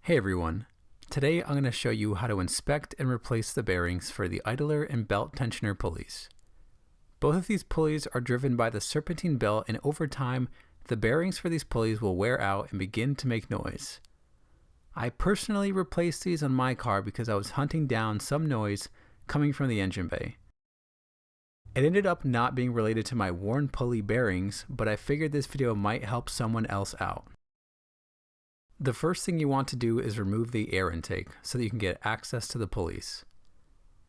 Hey everyone, today I'm going to show you how to inspect and replace the bearings for the idler and belt tensioner pulleys. Both of these pulleys are driven by the serpentine belt, and over time the bearings for these pulleys will wear out and begin to make noise. I personally replaced these on my car because I was hunting down some noise coming from the engine bay. It ended up not being related to my worn pulley bearings, but I figured this video might help someone else out. The first thing you want to do is remove the air intake so that you can get access to the pulleys.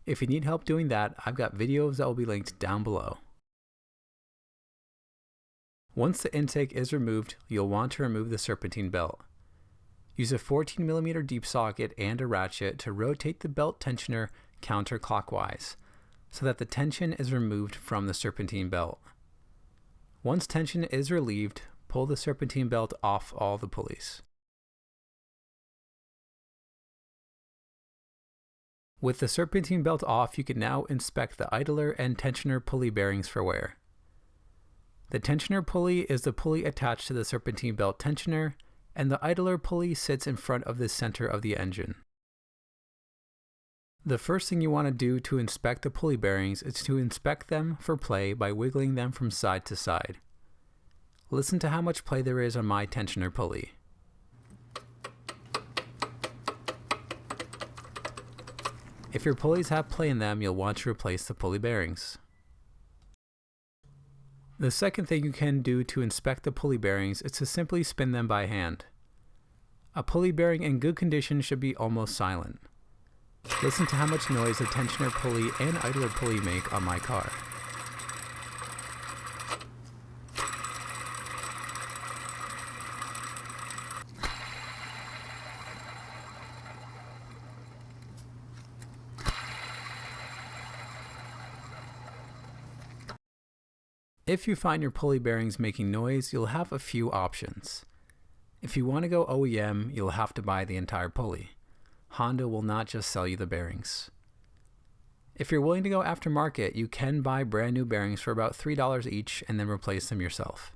If you need help doing that, I've got videos that will be linked down below. Once the intake is removed, you'll want to remove the serpentine belt. Use a 14mm deep socket and a ratchet to rotate the belt tensioner counterclockwise so that the tension is removed from the serpentine belt. Once tension is relieved, pull the serpentine belt off all the pulleys. With the serpentine belt off, you can now inspect the idler and tensioner pulley bearings for wear. The tensioner pulley is the pulley attached to the serpentine belt tensioner, and the idler pulley sits in front of the center of the engine. The first thing you want to do to inspect the pulley bearings is to inspect them for play by wiggling them from side to side. Listen to how much play there is on my tensioner pulley. If your pulleys have play in them, you'll want to replace the pulley bearings. The second thing you can do to inspect the pulley bearings is to simply spin them by hand. A pulley bearing in good condition should be almost silent. Listen to how much noise the tensioner pulley and idler pulley make on my car. If you find your pulley bearings making noise, you'll have a few options. If you want to go OEM, you'll have to buy the entire pulley. Honda will not just sell you the bearings. If you're willing to go aftermarket, you can buy brand new bearings for about $3 each and then replace them yourself.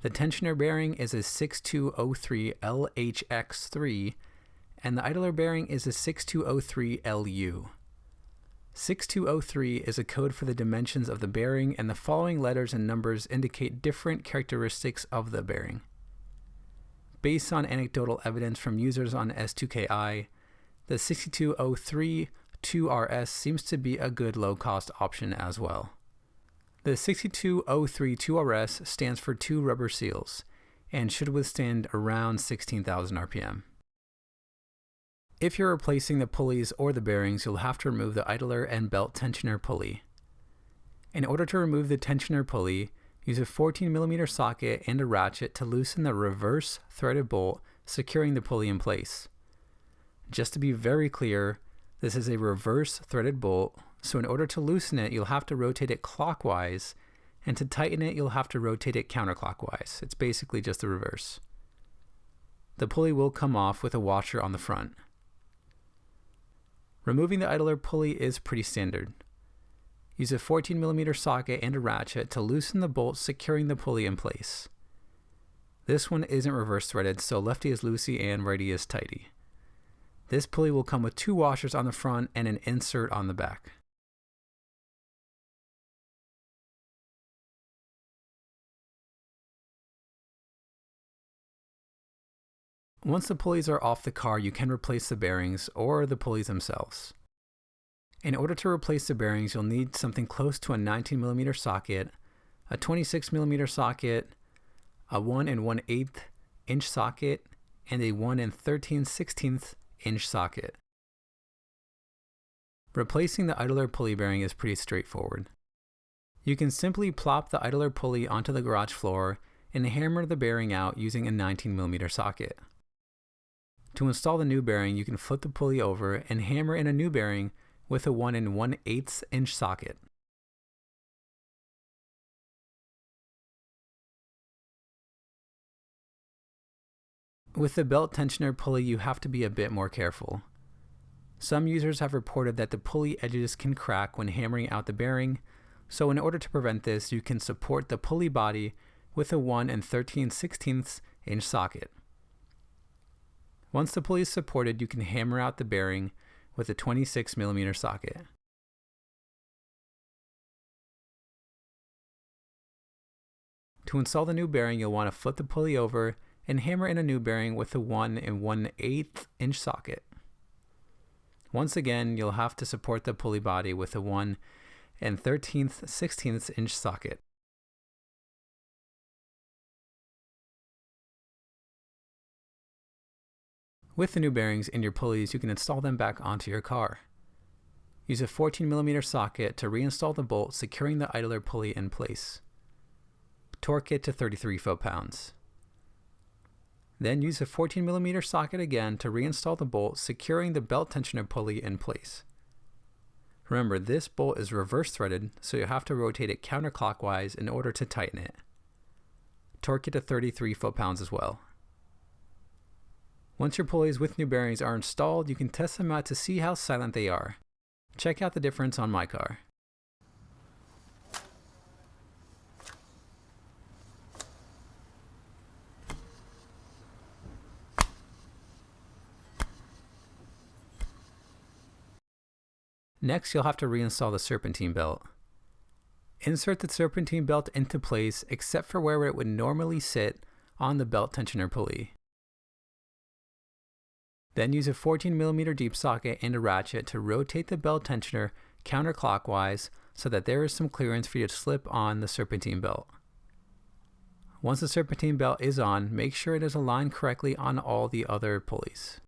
The tensioner bearing is a 6203 LHX3 and the idler bearing is a 6203 LU. 6203 is a code for the dimensions of the bearing, and the following letters and numbers indicate different characteristics of the bearing. Based on anecdotal evidence from users on S2KI, the 6203 2RS seems to be a good low-cost option as well. The 6203 2RS stands for 2 rubber seals and should withstand around 16,000 RPM. If you're replacing the pulleys or the bearings, you'll have to remove the idler and belt tensioner pulley. In order to remove the tensioner pulley, use a 14mm socket and a ratchet to loosen the reverse threaded bolt securing the pulley in place. Just to be very clear, this is a reverse threaded bolt, so in order to loosen it, you'll have to rotate it clockwise, and to tighten it, you'll have to rotate it counterclockwise. It's basically just the reverse. The pulley will come off with a washer on the front. Removing the idler pulley is pretty standard. Use a 14mm socket and a ratchet to loosen the bolt securing the pulley in place. This one isn't reverse threaded, so lefty is loosey and righty is tighty. This pulley will come with 2 washers on the front and an insert on the back. Once the pulleys are off the car, you can replace the bearings or the pulleys themselves. In order to replace the bearings, you'll need something close to a 19mm socket, a 26mm socket, a 1 1/8 inch socket, and a 1 13/16 inch socket. Replacing the idler pulley bearing is pretty straightforward. You can simply plop the idler pulley onto the garage floor and hammer the bearing out using a 19mm socket. To install the new bearing, you can flip the pulley over and hammer in a new bearing with a 1 1/8 inch socket. With the belt tensioner pulley, you have to be a bit more careful. Some users have reported that the pulley edges can crack when hammering out the bearing, so in order to prevent this, you can support the pulley body with a 1 13/16 inch socket. Once the pulley is supported, you can hammer out the bearing with a 26mm socket. To install the new bearing, you'll want to flip the pulley over and hammer in a new bearing with a 1 1/8 inch socket. Once again, you'll have to support the pulley body with a 1 13/16 inch socket. With the new bearings in your pulleys, you can install them back onto your car. Use a 14mm socket to reinstall the bolt securing the idler pulley in place. Torque it to 33 foot-pounds. Then use a 14mm socket again to reinstall the bolt securing the belt tensioner pulley in place. Remember, this bolt is reverse threaded, so you'll have to rotate it counterclockwise in order to tighten it. Torque it to 33 foot-pounds as well. Once your pulleys with new bearings are installed, you can test them out to see how silent they are. Check out the difference on my car. Next, you'll have to reinstall the serpentine belt. Insert the serpentine belt into place except for where it would normally sit on the belt tensioner pulley. Then use a 14mm deep socket and a ratchet to rotate the belt tensioner counterclockwise so that there is some clearance for you to slip on the serpentine belt. Once the serpentine belt is on, make sure it is aligned correctly on all the other pulleys.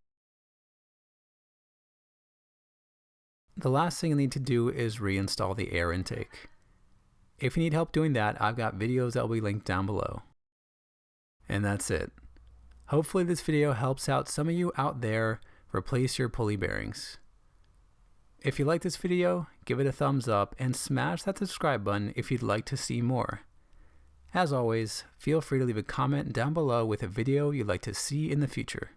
The last thing you'll need to do is reinstall the air intake. If you need help doing that, I've got videos that will be linked down below. And that's it. Hopefully this video helps out some of you out there replace your pulley bearings. If you like this video, give it a thumbs up and smash that subscribe button if you'd like to see more. As always, feel free to leave a comment down below with a video you'd like to see in the future.